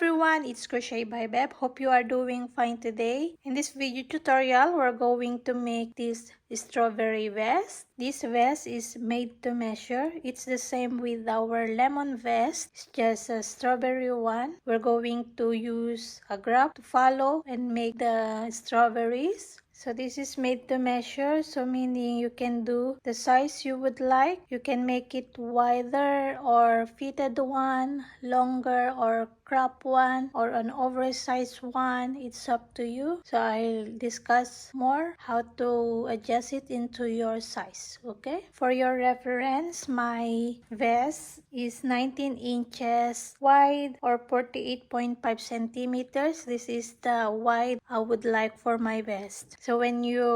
everyone, it's Crochet by Beb. Hope you are doing fine today. In this video tutorial, we're going to make this strawberry vest. This vest is made to measure. It's the same with our lemon vest. It's just a strawberry one. We're going to use a graph to follow and make the strawberries. So this is made to measure, so meaning you can do the size you would like. You can make it wider or fitted one, longer or crop one, or an oversized one. It's up to you. So I'll discuss more how to adjust it into your size, okay? For your reference, my vest is 19 inches wide or 48.5 centimeters. This is the wide I would like for my vest. So when you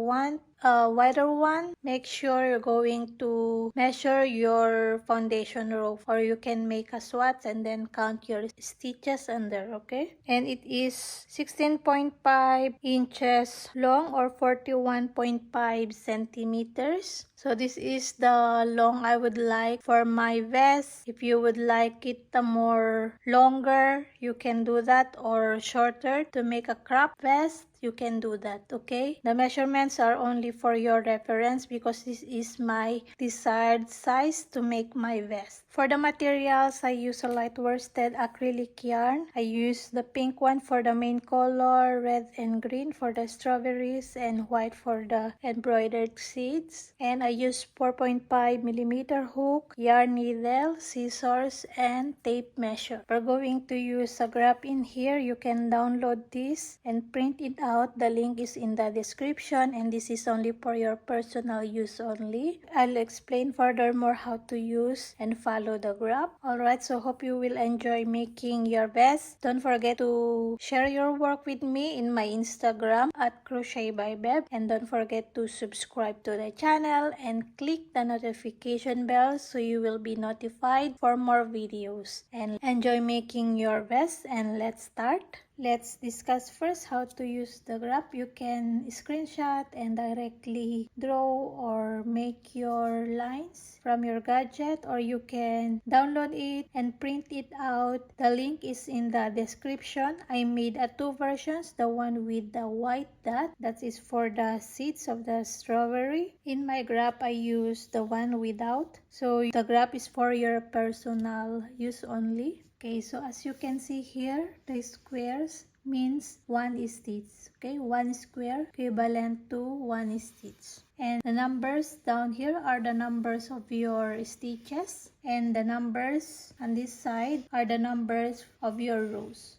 want a wider one, make sure you're going to measure your foundation row, or you can make a swatch and then count your stitches under, okay? And it is 16.5 inches long or 41.5 centimeters. So this is the long I would like for my vest. If you would like it more longer, you can do that, or shorter to make a crop vest, you can do that, okay? The measurements are only for your reference because this is my desired size to make my vest. For the materials, I use a light worsted acrylic yarn. I use the pink one for the main color, red and green for the strawberries, and white for the embroidered seeds. And I use 4.5 millimeter hook, yarn needle, scissors, and tape measure. We're going to use a graph in here. You can download this and print it out. The link is in the description, and this is only for your personal use only. I'll explain furthermore how to use and follow the graph. Alright, so hope you will enjoy making your vest. Don't forget to share your work with me in my Instagram at Crochet by Beb, and don't forget to subscribe to the channel and click the notification bell so you will be notified for more videos. And enjoy making your vest, and let's start. Let's discuss first how to use the graph. You can screenshot and directly draw or make your lines from your gadget, or you can download it and print it out. The link is in the description. I made two versions, the one with the white dot, that is for the seeds of the strawberry. In my graph, I use the one without. So the graph is for your personal use only. Okay, so as you can see here, the squares means one stitch. Okay, one square equivalent to one stitch. And the numbers down here are the numbers of your stitches, and the numbers on this side are the numbers of your rows.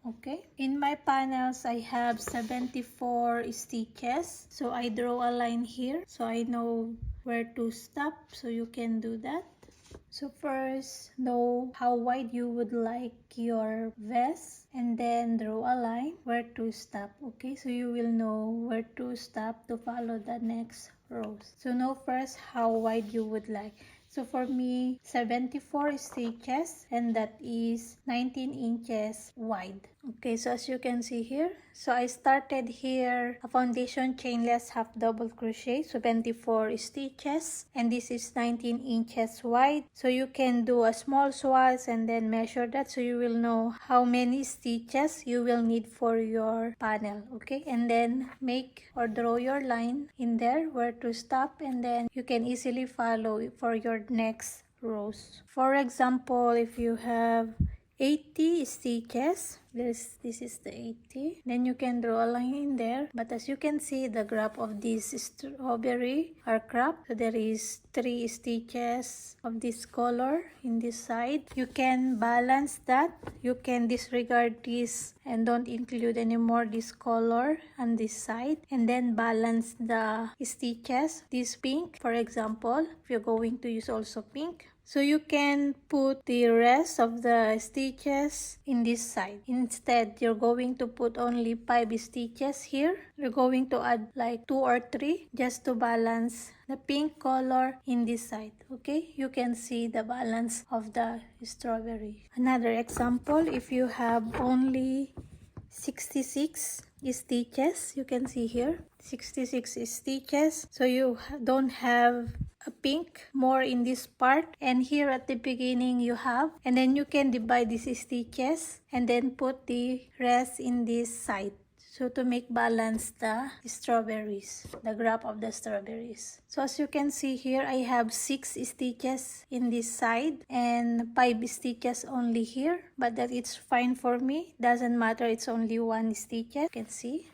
Okay, in my panels I have 74 stitches, so I draw a line here so I know where to stop, so you can do that. So first, know how wide you would like your vest, and then draw a line where to stop. Okay, so you will know where to stop to follow the next rows. So know first how wide you would like. So for me, 74 stitches, and that is 19 inches wide. Okay, so as you can see here, so I started here a foundation chainless half double crochet, 74 stitches, and this is 19 inches wide. So you can do a small swatch and then measure that, so you will know how many stitches you will need for your panel. Okay, and then make or draw your line in there where to stop, and then you can easily follow for your next rows. For example, if you have 80 stitches, this is the 80, then you can draw a line in there. But as you can see, the graph of this strawberry are cropped, so there is 3 stitches of this color in this side. You can balance that. You can disregard this and don't include anymore this color on this side, and then balance the stitches. This pink, for example, if you're going to use also pink, so you can put the rest of the stitches in this side. Instead, you're going to put only 5 stitches here. You're going to add like 2 or 3 just to balance the pink color in this side. Okay, you can see the balance of the strawberry. Another example, if you have only 66 stitches. You can see here 66 stitches, so you don't have a pink more in this part, and here at the beginning you have, and then you can divide these stitches and then put the rest in this side, so to make balance the strawberries, the graph of the strawberries. So as you can see here, I have 6 stitches in this side and 5 stitches only here, but that it's fine for me, doesn't matter, it's only 1 stitch. You can see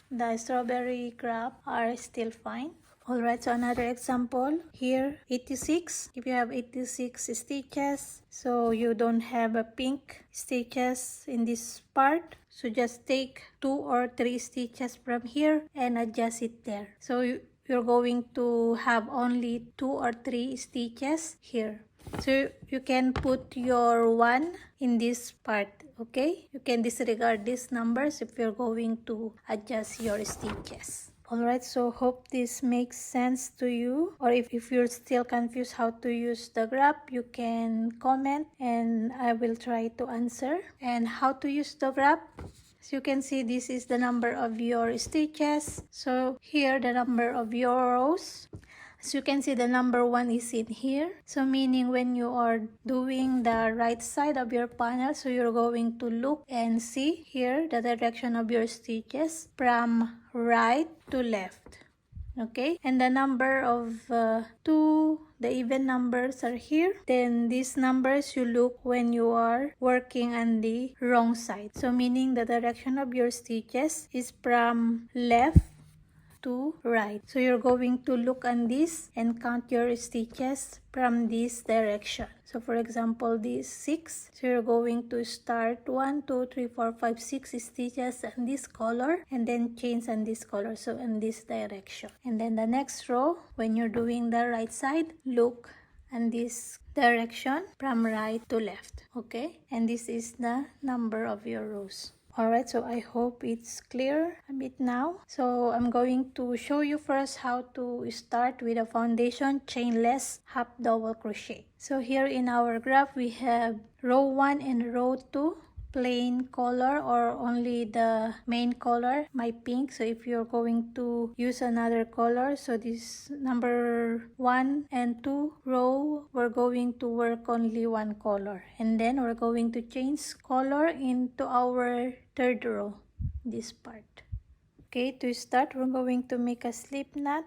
the strawberry graph are still fine. Alright, so another example here, 86. If you have 86 stitches, so you don't have a pink stitches in this part, so just take 2 or 3 stitches from here and adjust it there. So you're going to have only 2 or 3 stitches here. So you can put your 1 in this part, okay? You can disregard these numbers if you're going to adjust your stitches. Alright, so hope this makes sense to you, or if you're still confused how to use the graph, you can comment and I will try to answer. And how to use the graph, as you can see, this is the number of your stitches, so here the number of your rows. As you can see, the number 1 is in here, so meaning when you are doing the right side of your panel, so you're going to look and see here the direction of your stitches from right to left, okay? And the number of 2, the even numbers are here. Then these numbers you look when you are working on the wrong side, so meaning the direction of your stitches is from left to right, so you're going to look on this and count your stitches from this direction. So for example, this 6, so you're going to start 1 2 3 4 5 6 stitches on this color and then change on this color, so in this direction. And then the next row, when you're doing the right side, look in this direction from right to left, okay? And this is the number of your rows. Alright, so I hope it's clear a bit now. So I'm going to show you first how to start with a foundation chainless half double crochet. So here in our graph we have row 1 and row 2 plain color, or only the main color, my pink. So if you're going to use another color, so this number 1 and 2 row, we're going to work only one color, and then we're going to change color into our third row, this part. Okay, to start, we're going to make a slip knot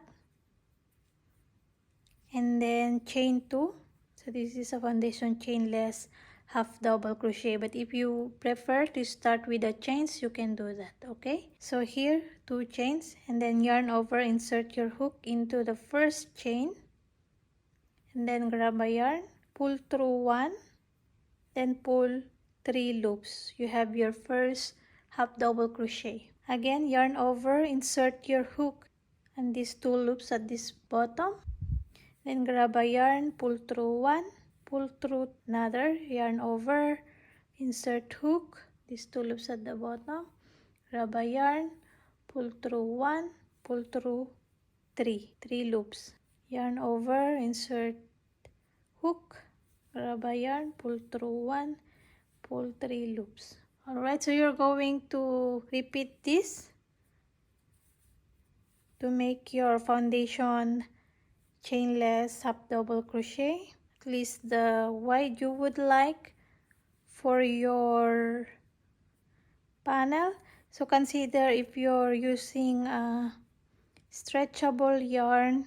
and then chain 2. So this is a foundation chainless half double crochet, but if you prefer to start with the chains, you can do that, okay? So here 2 chains, and then yarn over, insert your hook into the first chain, and then grab a yarn, pull through 1, then pull 3 loops. You have your first half double crochet. Again, yarn over, insert your hook and these 2 loops at this bottom, then grab a yarn, pull through 1, pull through another, yarn over, insert hook, these 2 loops at the bottom, grab a yarn, pull through 1, pull through 3 loops, yarn over, insert hook, grab a yarn, pull through 1, pull 3 loops. Alright, so you're going to repeat this to make your foundation chainless half double crochet, at least the wide you would like for your panel. So consider if you're using a stretchable yarn,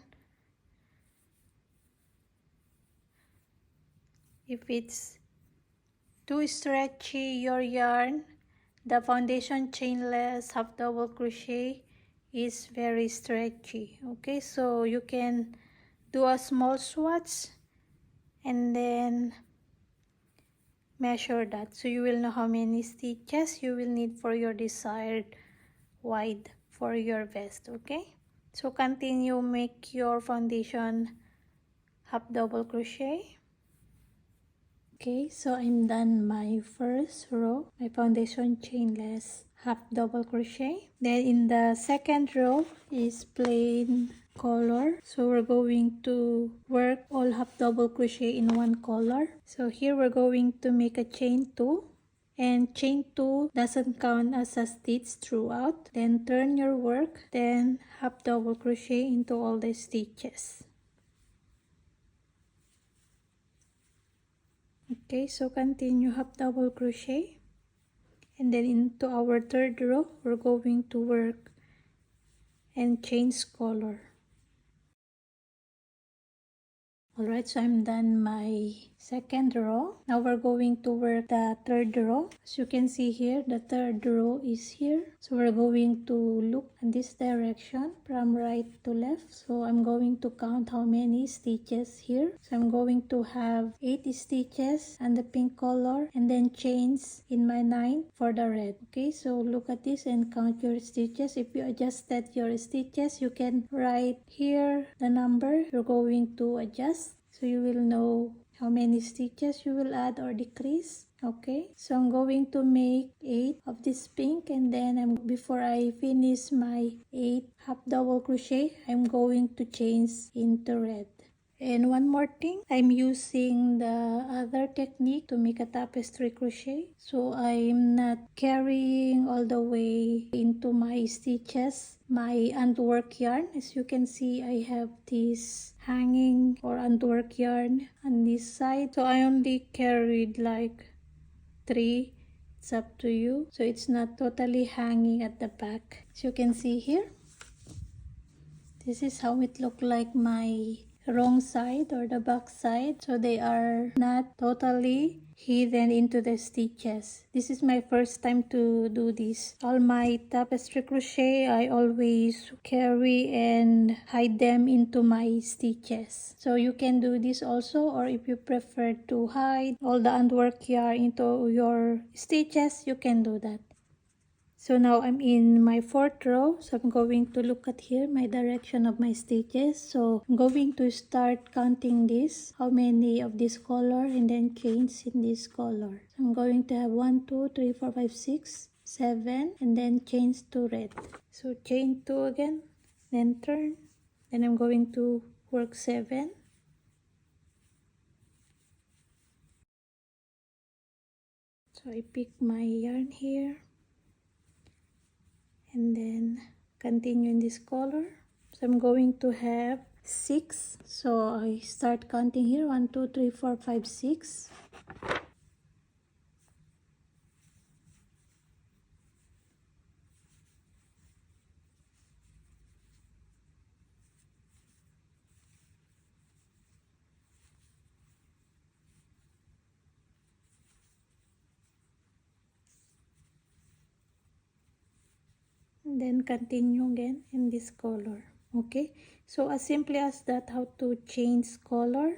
if it's too stretchy your yarn, the foundation chainless half double crochet is very stretchy, okay? So you can do a small swatch and then measure that, so you will know how many stitches you will need for your desired wide for your vest, okay? So continue make your foundation half double crochet. Okay, so I'm done my first row, my foundation chainless half double crochet. Then in the second row is plain color, so we're going to work all half double crochet in one color. So here we're going to make a chain 2 and chain 2 doesn't count as a stitch throughout. Then turn your work, then half double crochet into all the stitches. Okay, so continue half double crochet, and then into our third row we're going to work and change color. Alright, so I'm done my second row. Now we're going to work the third row. As you can see here, the third row is here. So we're going to look in this direction from right to left. So I'm going to count how many stitches here. So I'm going to have 8 stitches and the pink color, and then chains in my 9 for the red. Okay, so look at this and count your stitches. If you adjusted your stitches, you can write here the number you're going to adjust, so you will know how many stitches you will add or decrease. Okay, so I'm going to make 8 of this pink, and then before I finish my 8 half double crochet, I'm going to change into red. And one more thing, I'm using the other technique to make a tapestry crochet. So I'm not carrying all the way into my stitches my handwork yarn. As you can see, I have this hanging or handwork yarn on this side. So I only carried like 3. It's up to you. So it's not totally hanging at the back. As you can see here, this is how it looked like my wrong side or the back side, so they are not totally hidden into the stitches. This is my first time to do this. All my tapestry crochet, I always carry and hide them into my stitches. So you can do this also, or if you prefer to hide all the handwork yarn into your stitches, you can do that. So now I'm in my fourth row, so I'm going to look at here my direction of my stitches. So I'm going to start counting this, how many of this color, and then change in this color. So I'm going to have 1, 2, 3, 4, 5, 6, 7, and then change to red. So chain 2 again, then turn, then I'm going to work 7. So I pick my yarn here, and then continue in this color. So I'm going to have 6. So I start counting here, 1, 2, 3, 4, 5, 6. And then continue again in this color. Okay, so as simply as that, how to change color.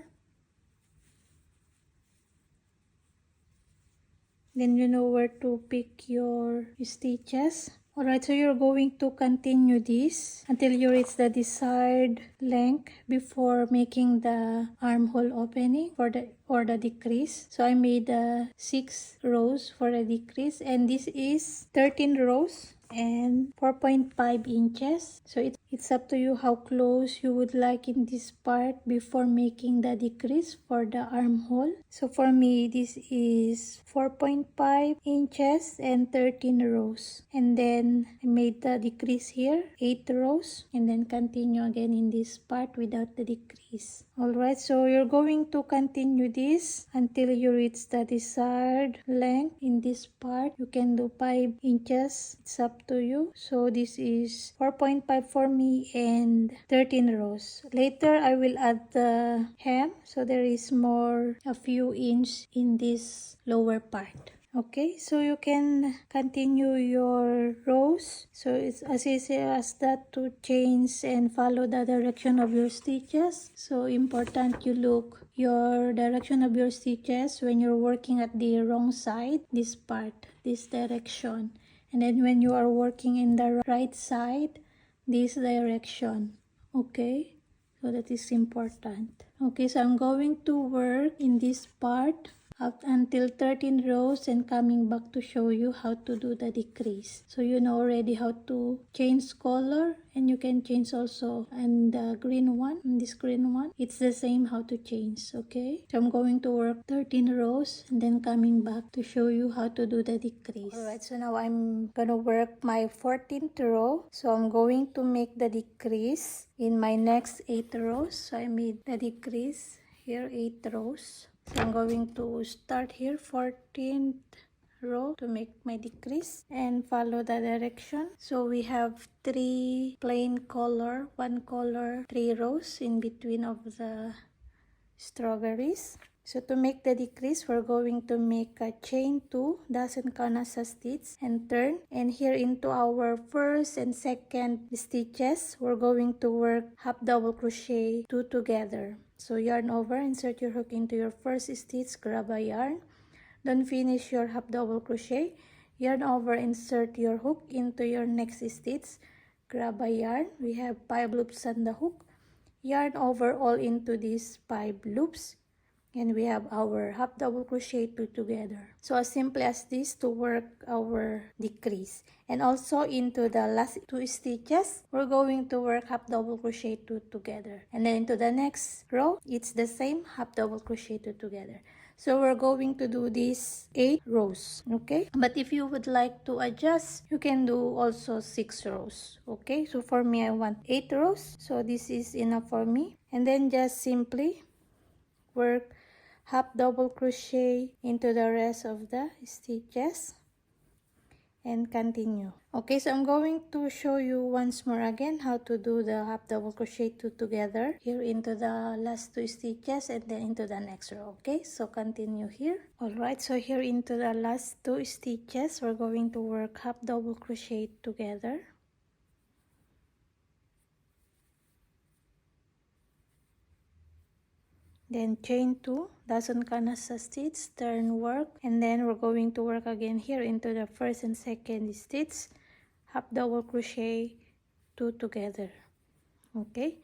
Then you know where to pick your stitches. Alright, so you're going to continue this until you reach the desired length before making the armhole opening for the decrease. So I made 6 rows for the decrease, and this is 13 rows and 4.5 inches. So it's up to you how close you would like in this part before making the decrease for the armhole. So for me, this is 4.5 inches and 13 rows. And then I made the decrease here, 8 rows, and then continue again in this part without the decrease. Alright, so you're going to continue this until you reach the desired length in this part. You can do 5 inches, it's up to you. So this is 4.5 for me and 13 rows. Later I will add the hem, so there is more a few inches in this lower part. Okay, so you can continue your rows. So it's as easy as that to change and follow the direction of your stitches. So important you look your direction of your stitches when you're working at the wrong side, this part, this direction. And then when you are working in the right side, this direction. Okay, so that is important. Okay, so I'm going to work in this part up until 13 rows and coming back to show you how to do the decrease. So you know already how to change color, and you can change also and the green one, this green one, it's the same how to change. Okay, so I'm going to work 13 rows and then coming back to show you how to do the decrease. Alright, so now I'm gonna work my 14th row. So I'm going to make the decrease in my next 8 rows. So I made the decrease here 8 rows. So I'm going to start here 14th row to make my decrease and follow the direction. So we have 3 plain color, 1 color, 3 rows in between of the strawberries. So to make the decrease, we're going to make a chain 2 dozen canasta stitch and turn, and here into our first and second stitches we're going to work half double crochet 2 together. So yarn over, insert your hook into your first stitch, grab a yarn, don't finish your half double crochet, yarn over, insert your hook into your next stitch, grab a yarn, we have 5 loops on the hook, yarn over all into these 5 loops, and we have our half double crochet 2 together. So as simple as this to work our decrease. And also into the last 2 stitches we're going to work half double crochet 2 together, and then into the next row it's the same, half double crochet 2 together. So we're going to do these 8 rows, okay? But if you would like to adjust, you can do also 6 rows, okay? So for me, I want 8 rows, so this is enough for me. And then just simply work half double crochet into the rest of the stitches and continue. Okay, so I'm going to show you once more again how to do the half double crochet 2 together here into the last 2 stitches and then into the next row. Okay, so continue here. Alright, so here into the last 2 stitches we're going to work half double crochet together. Then chain 2 dozen canasta stitch, turn, work, and then we're going to work again here into the first and second stitch, half double crochet 2 together. Okay,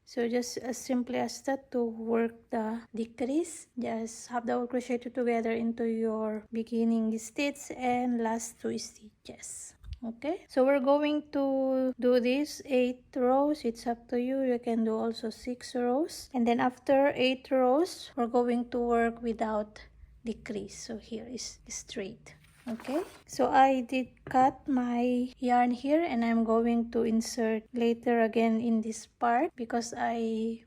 so just as simply as that to work the decrease, just half double crochet 2 together into your beginning stitch and last 2 stitches. Okay, so we're going to do this 8 rows. It's up to you, you can do also 6 rows, and then after 8 rows we're going to work without decrease. So here is straight. Okay, so I did cut my yarn here and I'm going to insert later again in this part because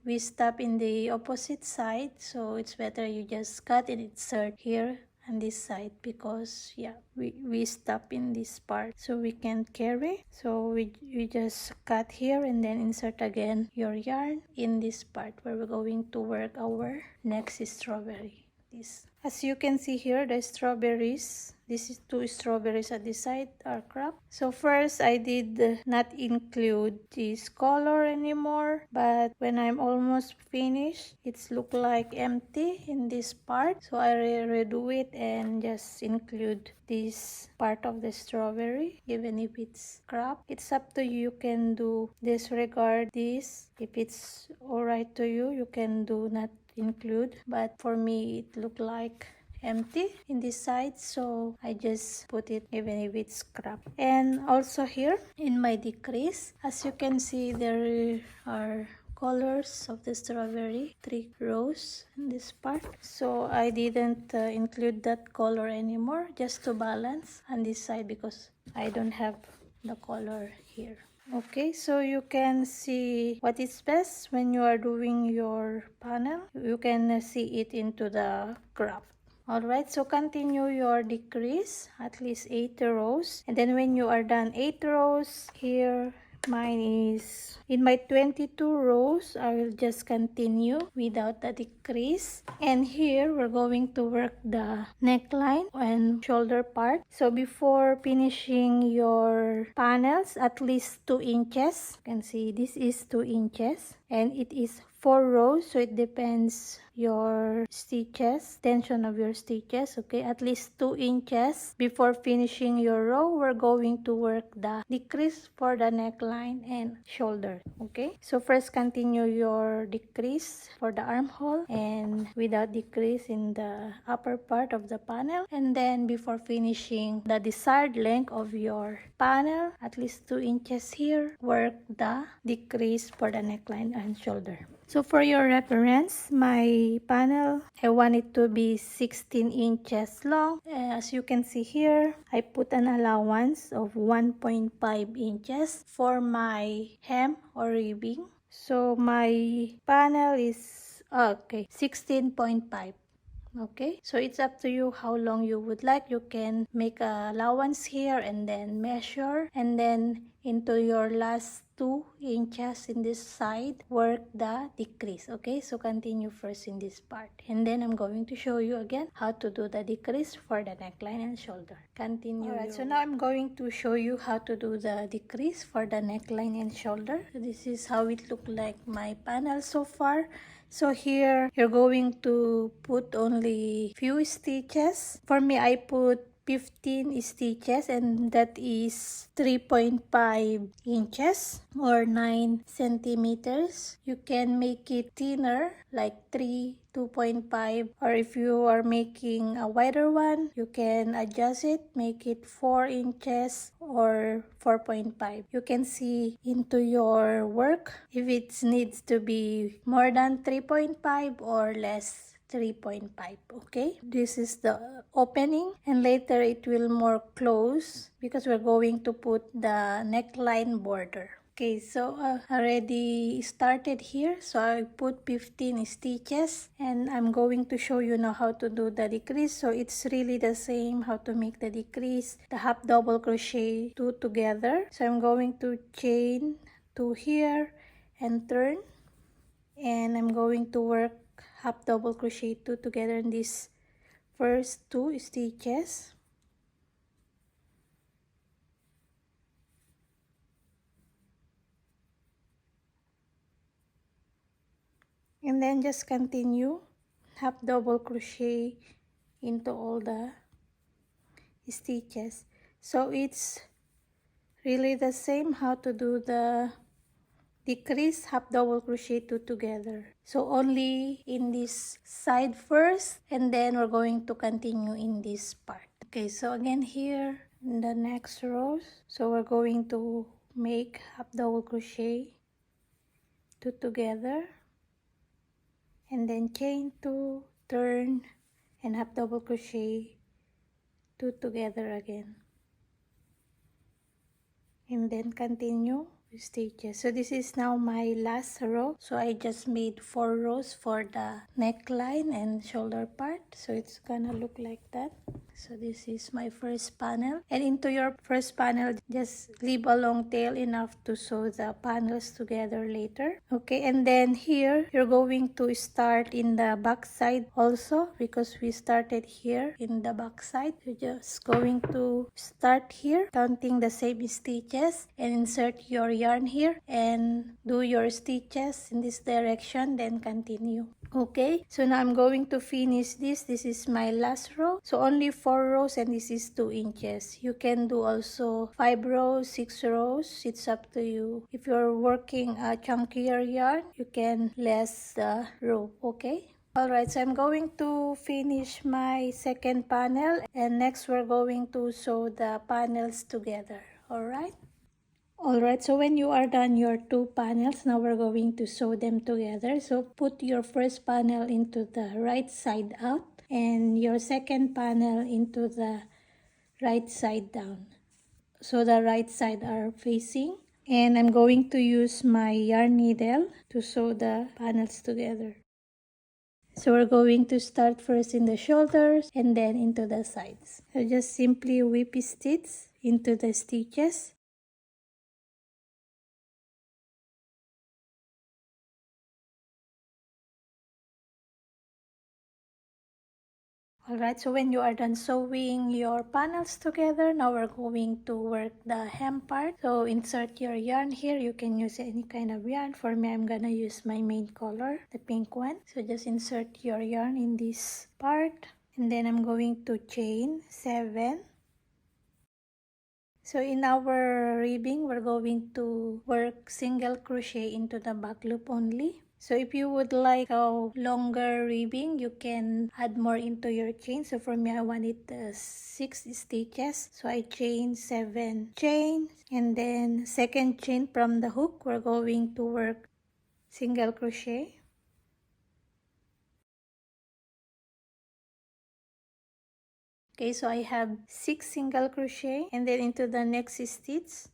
we stop in the opposite side, so it's better you just cut and insert here on this side because yeah, we stop in this part so we can't carry. So we just cut here and then insert again your yarn in this part where we're going to work our next strawberry. This, as you can see here, the strawberries, this is 2 strawberries at the side are cropped. So first I did not include this color anymore, but when I'm almost finished it's look like empty in this part, so I redo it and just include this part of the strawberry even if it's cropped. It's up to you, you can do disregard this. If it's alright to you, you can do not include, but for me it looked like empty in this side, so I just put it even if it's cropped. And also here in my decrease, as you can see, there are colors of the strawberry, 3 rows in this part, so I didn't include that color anymore just to balance on this side because I don't have the color here. Okay, so you can see what is best when you are doing your panel. You can see it into the graph. Alright, so continue your decrease at least 8 rows, and then when you are done 8 rows here, mine is in my 22 rows, I will just continue without the decrease. And here we're going to work the neckline and shoulder part. So before finishing your panels, at least 2 inches, you can see this is 2 inches and it is 4 rows, so it depends your stitches, tension of your stitches. Okay, at least 2 inches before finishing your row. We're going to work the decrease for the neckline and shoulder. Okay, so first continue your decrease for the armhole and without decrease in the upper part of the panel, and then before finishing the desired length of your panel, at least 2 inches here, work the decrease for the neckline and shoulder. So for your reference, my panel, I want it to be 16 inches long. As you can see here, I put an allowance of 1.5 inches for my hem or ribbing. So my panel is 16.5. Okay, so it's up to you how long you would like. You can make a allowance here and then measure, and then into your last 2 inches in this side, work the decrease. Okay, so continue first in this part, and then I'm going to show you again how to do the decrease for the neckline and shoulder. Continue. Alright, so now I'm going to show you how to do the decrease for the neckline and shoulder. So this is how it looked like my panel so far. So here you're going to put only few stitches. For me, I put 15 stitches, and that is 3.5 inches or 9 centimeters. You can make it thinner like 2.5, or if you are making a wider one, you can adjust it, make it 4 inches or 4.5. You can see into your work if it needs to be more than 3.5 or less 3.5. Okay, this is the opening, and later it will more close because we're going to put the neckline border. Okay, so already started here, so I put 15 stitches, and I'm going to show you now how to do the decrease. So it's really the same how to make the decrease, the half double crochet 2 together. So I'm going to chain 2 here and turn, and I'm going to work half double crochet 2 together in these first 2 stitches. And then just continue half double crochet into all the stitches. So it's really the same how to do the decrease, half double crochet 2 together. So only in this side first, and then we're going to continue in this part. Okay, so again here in the next rows, so we're going to make half double crochet 2 together, and then chain 2, turn, and half double crochet 2 together again, and then continue with stitches. So this is now my last row. So I just made 4 rows for the neckline and shoulder part, so it's gonna look like that. So this is my first panel, and into your first panel just leave a long tail enough to sew the panels together later. Okay, and then here you're going to start in the back side also, because we started here in the back side. You're just going to start here, counting the same stitches, and insert your yarn here and do your stitches in this direction, then continue. Okay, so now I'm going to finish this. This is my last row, so only 4 rows, and this is 2 inches. You can do also 5 rows, 6 rows, it's up to you. If you're working a chunkier yarn, you can less the row. Okay, alright, so I'm going to finish my second panel, and next we're going to sew the panels together. Alright. Alright, so when you are done your 2 panels, now we're going to sew them together. So put your first panel into the right side out, and your second panel into the right side down. So the right side are facing, and I'm going to use my yarn needle to sew the panels together. So we're going to start first in the shoulders and then into the sides. So just simply whip stitch into the stitches. Alright, so when you are done sewing your panels together, now we're going to work the hem part. So insert your yarn here. You can use any kind of yarn. For me, I'm gonna use my main color, the pink one. So just insert your yarn in this part. And then I'm going to chain 7. So in our ribbing, we're going to work single crochet into the back loop only. So if you would like a longer ribbing, you can add more into your chain. So for me, I wanted 6 stitches. So I chained 7 chains. And then second chain from the hook, we're going to work single crochet. Okay, so I have 6 single crochet, and then into the next stitch,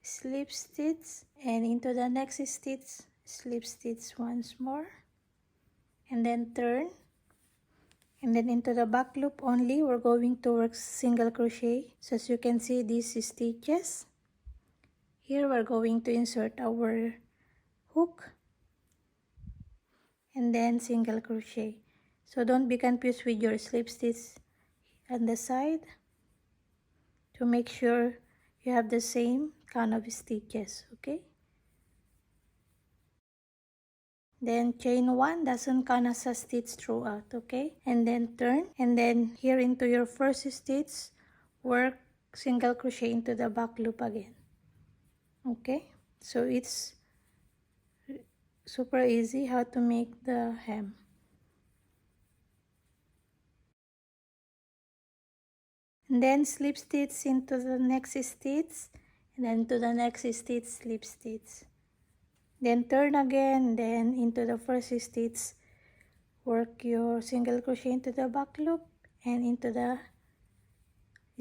slip stitch, and into the next stitch, slip stitch once more, and then turn, and then into the back loop only we're going to work single crochet. So as you can see, these stitches here, we're going to insert our hook and then single crochet. So don't be confused with your slip stitch on the side, to make sure you have the same kind of stitches. Okay, then chain 1, doesn't count as a stitch throughout. Okay, and then turn, and then here into your first stitch, work single crochet into the back loop again. Okay, so it's super easy how to make the hem. And then slip stitch into the next stitch, and then to the next stitch, slip stitch, then turn again, then into the first stitch, work your single crochet into the back loop and into the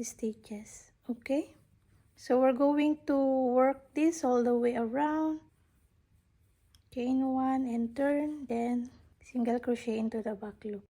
stitches. Okay, so we're going to work this all the way around, chain 1 and turn, then single crochet into the back loop.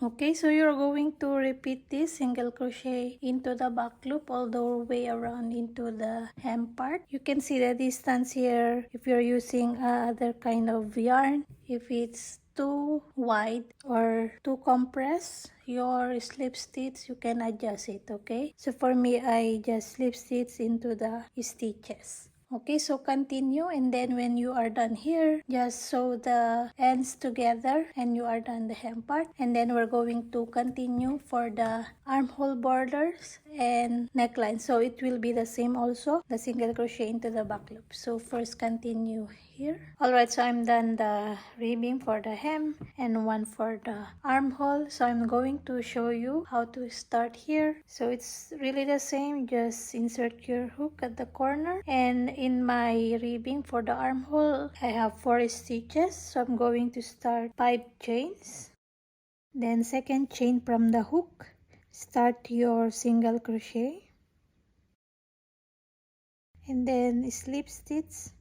Okay, so you're going to repeat this single crochet into the back loop all the way around into the hem part. You can see the distance here if you're using other kind of yarn. If it's too wide or too compressed, your slip stitch, you can adjust it. Okay, so for me, I just slip stitch into the stitches. Okay, so continue, and then when you are done here, just sew the ends together and you are done the hem part. And then we're going to continue for the armhole borders and neckline. So it will be the same also, the single crochet into the back loop. So first continue here. Alright, so I'm done the ribbing for the hem and one for the armhole. So I'm going to show you how to start here. So it's really the same, just insert your hook at the corner, and in my ribbing for the armhole, I have 4 stitches. So I'm going to start 5 chains. Then second chain from the hook, start your single crochet. And then slip stitch.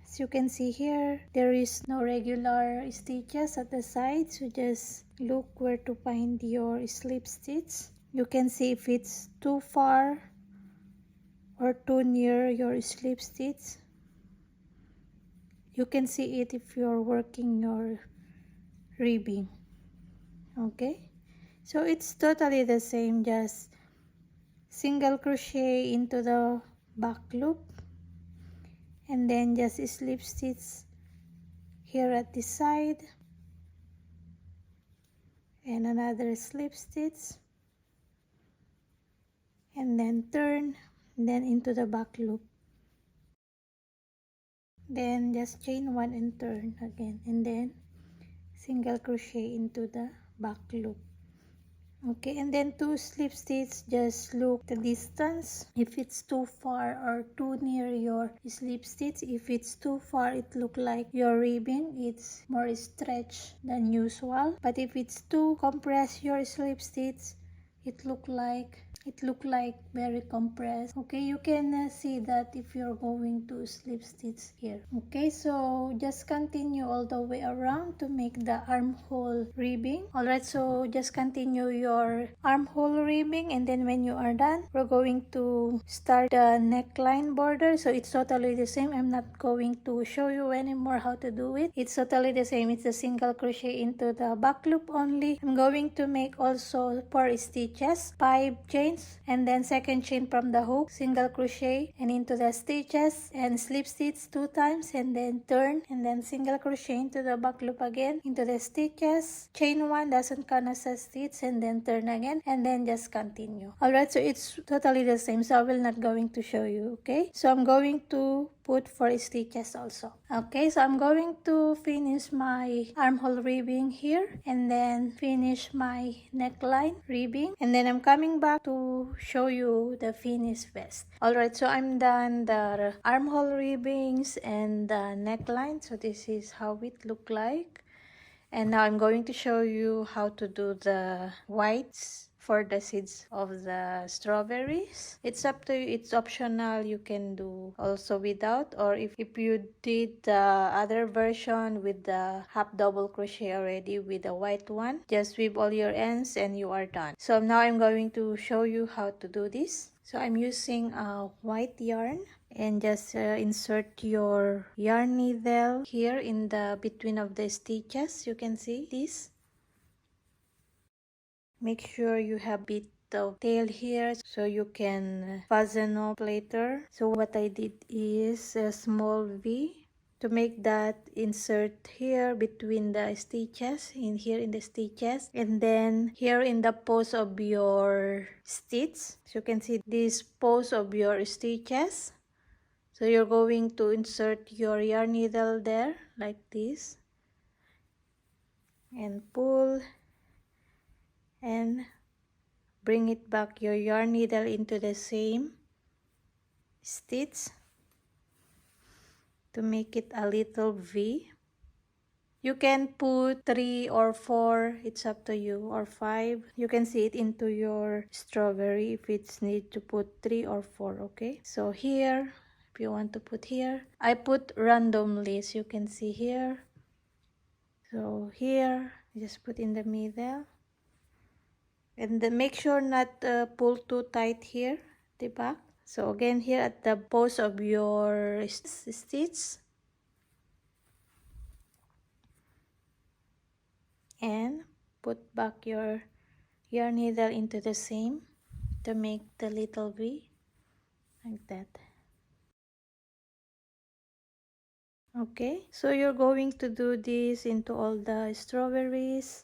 As you can see here, there is no regular stitches at the side. So just look where to find your slip stitch. You can see if it's too far or too near your slip stitch. You can see it if you're working your ribbing. Okay, so it's totally the same, just single crochet into the back loop and then just slip stitch here at the side and another slip stitch, and then turn, then into the back loop, then just chain 1 and turn again, and then single crochet into the back loop. Okay, and then 2 slip stitch. Just look the distance, if it's too far or too near your slip stitch. If it's too far, it look like your ribbing, it's more stretched than usual. But if it's too compressed your slip stitch, it look like It look like very compressed. Okay, you can see that if you're going to slip stitch here. Okay, so just continue all the way around to make the armhole ribbing. Alright, so just continue your armhole ribbing, and then when you are done, we're going to start the neckline border. So it's totally the same. I'm not going to show you anymore how to do it. It's totally the same. It's a single crochet into the back loop only. I'm going to make also 4 stitches, 5 chains, and then second chain from the hook, single crochet and into the stitches, and slip stitch 2 times, and then turn, and then single crochet into the back loop again, into the stitches, chain 1, doesn't count as a stitch, and then turn again, and then just continue. Alright, so it's totally the same, so I will not going to show you. Okay, so I'm going to put 4 stitches also. Okay, so I'm going to finish my armhole ribbing here, and then finish my neckline ribbing, and then I'm coming back to show you the finished vest. Alright, so I'm done the armhole ribbings and the neckline. So this is how it look like, and now I'm going to show you how to do the whites for the seeds of the strawberries. It's up to you, it's optional. You can do also without, or if you did the other version with the half double crochet already with the white one, just weave all your ends and you are done. So now I'm going to show you how to do this. So I'm using a white yarn, and just insert your yarn needle here in the between of the stitches. You can see this. Make sure you have bit of tail here so you can fasten up later. So what I did is a small V to make that insert here between the stitches, in here in the stitches, and then here in the post of your stitch. So you can see this post of your stitches. So you're going to insert your yarn needle there like this, and pull and bring it back your yarn needle into the same stitch to make it a little V. You can put 3 or 4, it's up to you, or 5. You can see it into your strawberry if it's need to put 3 or 4. Okay, so here, if you want to put here, I put randomly, so you can see here. So here, just put in the middle, and then make sure not pull too tight here, the back. So again, here at the post of your stitch, and put back your yarn needle into the same to make the little V like that. Okay, so you're going to do this into all the strawberries.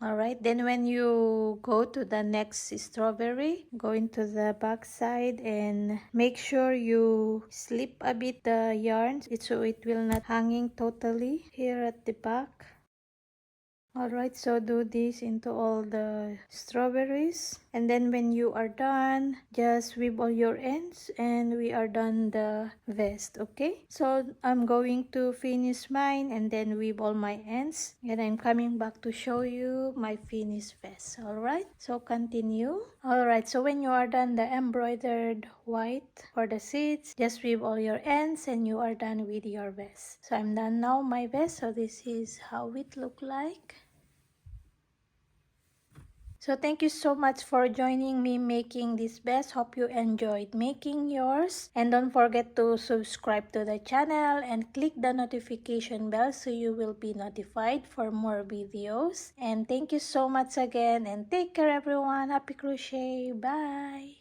Alright, then when you go to the next strawberry, go into the back side and make sure you slip a bit the yarn so it will not hanging totally here at the back. Alright, so do this into all the strawberries, and then when you are done, just weave all your ends and we are done the vest. Okay, so I'm going to finish mine and then weave all my ends, and I'm coming back to show you my finished vest. Alright, so continue. Alright, so when you are done the embroidered white for the seats, just weave all your ends and you are done with your vest. So I'm done now my vest. So this is how it look like. So thank you so much for joining me making this vest. Hope you enjoyed making yours. And don't forget to subscribe to the channel and click the notification bell so you will be notified for more videos. And thank you so much again, and take care everyone. Happy crochet. Bye.